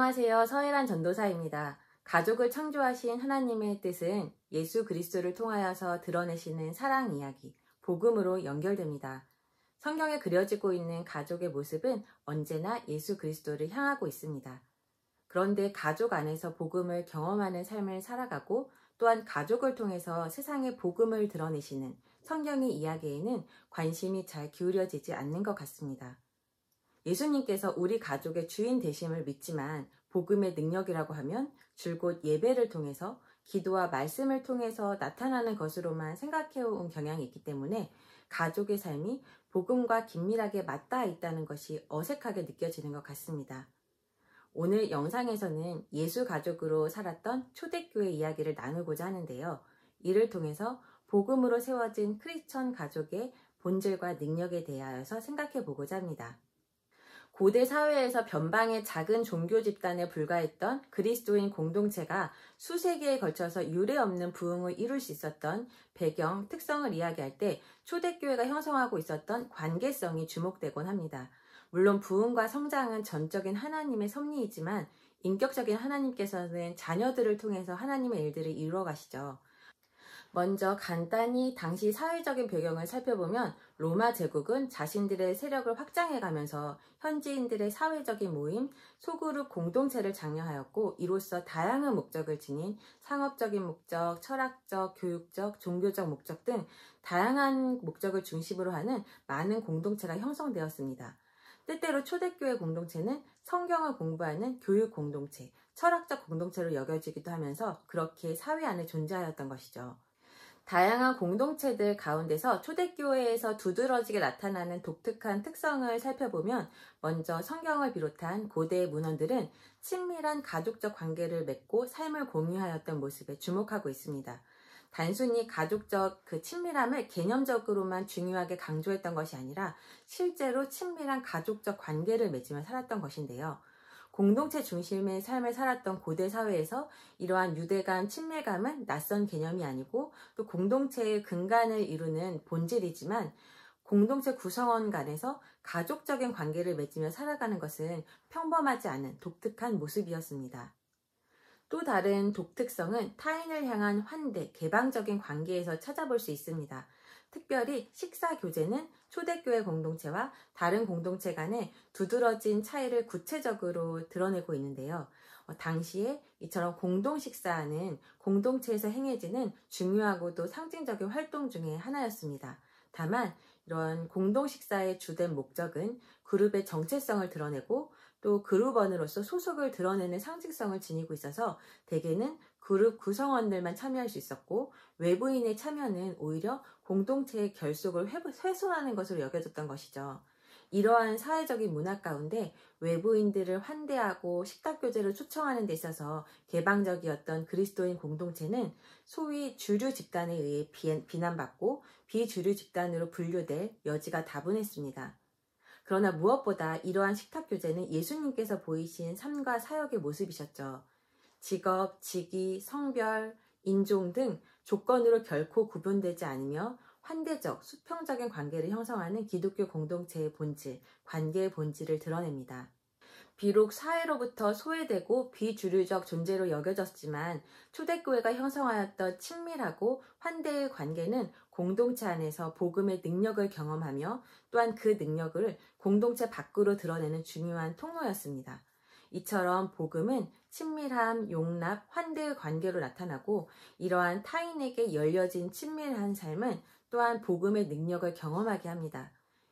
안녕하세요. 서혜란 전도사입니다. 가족을 창조하신 하나님의 뜻은 예수 그리스도를 통하여서 드러내시는 사랑 이야기, 복음으로 연결됩니다. 성경에 그려지고 있는 가족의 모습은 언제나 예수 그리스도를 향하고 있습니다. 그런데 가족 안에서 복음을 경험하는 삶을 살아가고 또한 가족을 통해서 세상에 복음을 드러내시는 성경의 이야기에는 관심이 잘 기울여지지 않는 것 같습니다. 예수님께서 우리 가족의 주인 되심을 믿지만 복음의 능력이라고 하면 줄곧 예배를 통해서 기도와 말씀을 통해서 나타나는 것으로만 생각해온 경향이 있기 때문에 가족의 삶이 복음과 긴밀하게 맞닿아 있다는 것이 어색하게 느껴지는 것 같습니다. 오늘 영상에서는 예수 가족으로 살았던 초대교회 이야기를 나누고자 하는데요. 이를 통해서 복음으로 세워진 크리스천 가족의 본질과 능력에 대하여서 생각해 보고자 합니다. 고대 사회에서 변방의 작은 종교 집단에 불과했던 그리스도인 공동체가 수세기에 걸쳐서 유례없는 부흥을 이룰 수 있었던 배경, 특성을 이야기할 때 초대교회가 형성하고 있었던 관계성이 주목되곤 합니다. 물론 부흥과 성장은 전적인 하나님의 섭리이지만 인격적인 하나님께서는 자녀들을 통해서 하나님의 일들을 이루어 가시죠. 먼저 간단히 당시 사회적인 배경을 살펴보면 로마 제국은 자신들의 세력을 확장해가면서 현지인들의 사회적인 모임, 소그룹 공동체를 장려하였고 이로써 다양한 목적을 지닌 상업적인 목적, 철학적, 교육적, 종교적 목적 등 다양한 목적을 중심으로 하는 많은 공동체가 형성되었습니다. 때때로 초대교회 공동체는 성경을 공부하는 교육 공동체, 철학적 공동체로 여겨지기도 하면서 그렇게 사회 안에 존재하였던 것이죠. 다양한 공동체들 가운데서 초대교회에서 두드러지게 나타나는 독특한 특성을 살펴보면 먼저 성경을 비롯한 고대의 문헌들은 친밀한 가족적 관계를 맺고 삶을 공유하였던 모습에 주목하고 있습니다. 단순히 가족적 친밀함을 개념적으로만 중요하게 강조했던 것이 아니라 실제로 친밀한 가족적 관계를 맺으며 살았던 것인데요. 공동체 중심의 삶을 살았던 고대 사회에서 이러한 유대 간 친밀감은 낯선 개념이 아니고 또 공동체의 근간을 이루는 본질이지만 공동체 구성원 간에서 가족적인 관계를 맺으며 살아가는 것은 평범하지 않은 독특한 모습이었습니다. 또 다른 독특성은 타인을 향한 환대, 개방적인 관계에서 찾아볼 수 있습니다. 특별히 식사 교제는 초대교회 공동체와 다른 공동체 간의 두드러진 차이를 구체적으로 드러내고 있는데요. 당시에 이처럼 공동 식사는 공동체에서 행해지는 중요하고도 상징적인 활동 중에 하나였습니다. 다만 이런 공동 식사의 주된 목적은 그룹의 정체성을 드러내고 또 그룹원으로서 소속을 드러내는 상징성을 지니고 있어서 대개는 그룹 구성원들만 참여할 수 있었고 외부인의 참여는 오히려 공동체의 결속을 훼손하는 것으로 여겨졌던 것이죠. 이러한 사회적인 문화 가운데 외부인들을 환대하고 식탁교제를 초청하는 데 있어서 개방적이었던 그리스도인 공동체는 소위 주류 집단에 의해 비난받고 비주류 집단으로 분류될 여지가 다분했습니다. 그러나 무엇보다 이러한 식탁교제는 예수님께서 보이신 삶과 사역의 모습이셨죠. 직업, 직위, 성별, 인종 등 조건으로 결코 구분되지 않으며 환대적, 수평적인 관계를 형성하는 기독교 공동체의 본질, 관계의 본질을 드러냅니다. 비록 사회로부터 소외되고 비주류적 존재로 여겨졌지만 초대교회가 형성하였던 친밀하고 환대의 관계는 공동체 안에서 복음의 능력을 경험하며 또한 그 능력을 공동체 밖으로 드러내는 중요한 통로였습니다. 이처럼 복음은 친밀함, 용납, 환대의 관계로 나타나고 이러한 타인에게 열려진 친밀한 삶은 또한 복음의 능력을 경험하게 합니다.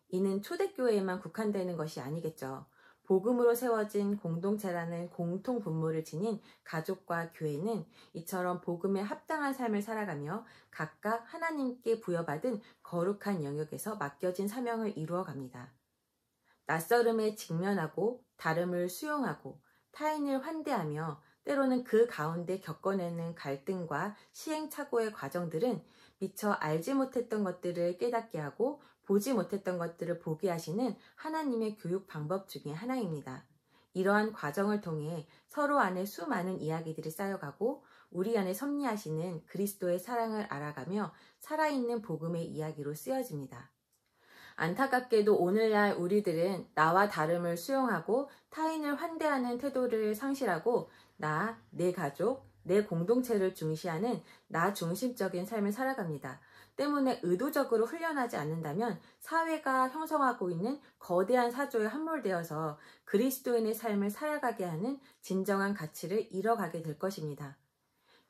이는 초대교회에만 국한되는 것이 아니겠죠. 복음으로 세워진 공동체라는 공통 분모를 지닌 가족과 교회는 이처럼 복음에 합당한 삶을 살아가며 각각 하나님께 부여받은 거룩한 영역에서 맡겨진 사명을 이루어갑니다. 낯설음에 직면하고 다름을 수용하고 타인을 환대하며 때로는 그 가운데 겪어내는 갈등과 시행착오의 과정들은 미처 알지 못했던 것들을 깨닫게 하고 보지 못했던 것들을 보게 하시는 하나님의 교육 방법 중에 하나입니다. 이러한 과정을 통해 서로 안에 수많은 이야기들이 쌓여가고 우리 안에 섭리하시는 그리스도의 사랑을 알아가며 살아있는 복음의 이야기로 쓰여집니다. 안타깝게도 오늘날 우리들은 나와 다름을 수용하고 타인을 환대하는 태도를 상실하고 나, 내 가족, 내 공동체를 중시하는 나 중심적인 삶을 살아갑니다. 때문에 의도적으로 훈련하지 않는다면 사회가 형성하고 있는 거대한 사조에 함몰되어서 그리스도인의 삶을 살아가게 하는 진정한 가치를 잃어가게 될 것입니다.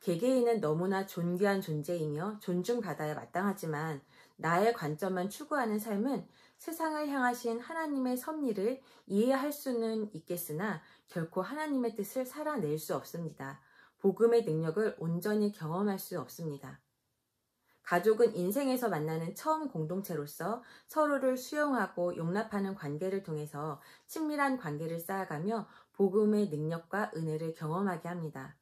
개개인은 너무나 존귀한 존재이며 존중받아야 마땅하지만 나의 관점만 추구하는 삶은 세상을 향하신 하나님의 섭리를 이해할 수는 있겠으나 결코 하나님의 뜻을 살아낼 수 없습니다. 복음의 능력을 온전히 경험할 수 없습니다. 가족은 인생에서 만나는 처음 공동체로서 서로를 수용하고 용납하는 관계를 통해서 친밀한 관계를 쌓아가며 복음의 능력과 은혜를 경험하게 합니다.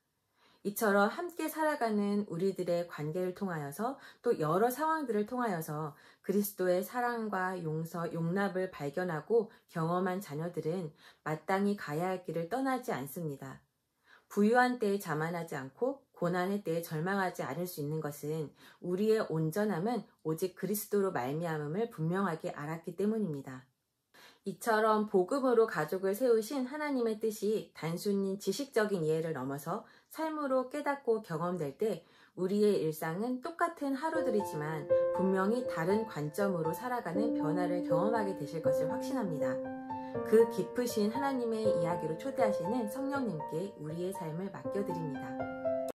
이처럼 함께 살아가는 우리들의 관계를 통하여서 또 여러 상황들을 통하여서 그리스도의 사랑과 용서, 용납을 발견하고 경험한 자녀들은 마땅히 가야 할 길을 떠나지 않습니다. 부유한 때에 자만하지 않고 고난의 때에 절망하지 않을 수 있는 것은 우리의 온전함은 오직 그리스도로 말미암음을 분명하게 알았기 때문입니다. 이처럼 복음으로 가족을 세우신 하나님의 뜻이 단순히 지식적인 이해를 넘어서 삶으로 깨닫고 경험될 때 우리의 일상은 똑같은 하루들이지만 분명히 다른 관점으로 살아가는 변화를 경험하게 되실 것을 확신합니다. 그 깊으신 하나님의 이야기로 초대하시는 성령님께 우리의 삶을 맡겨드립니다.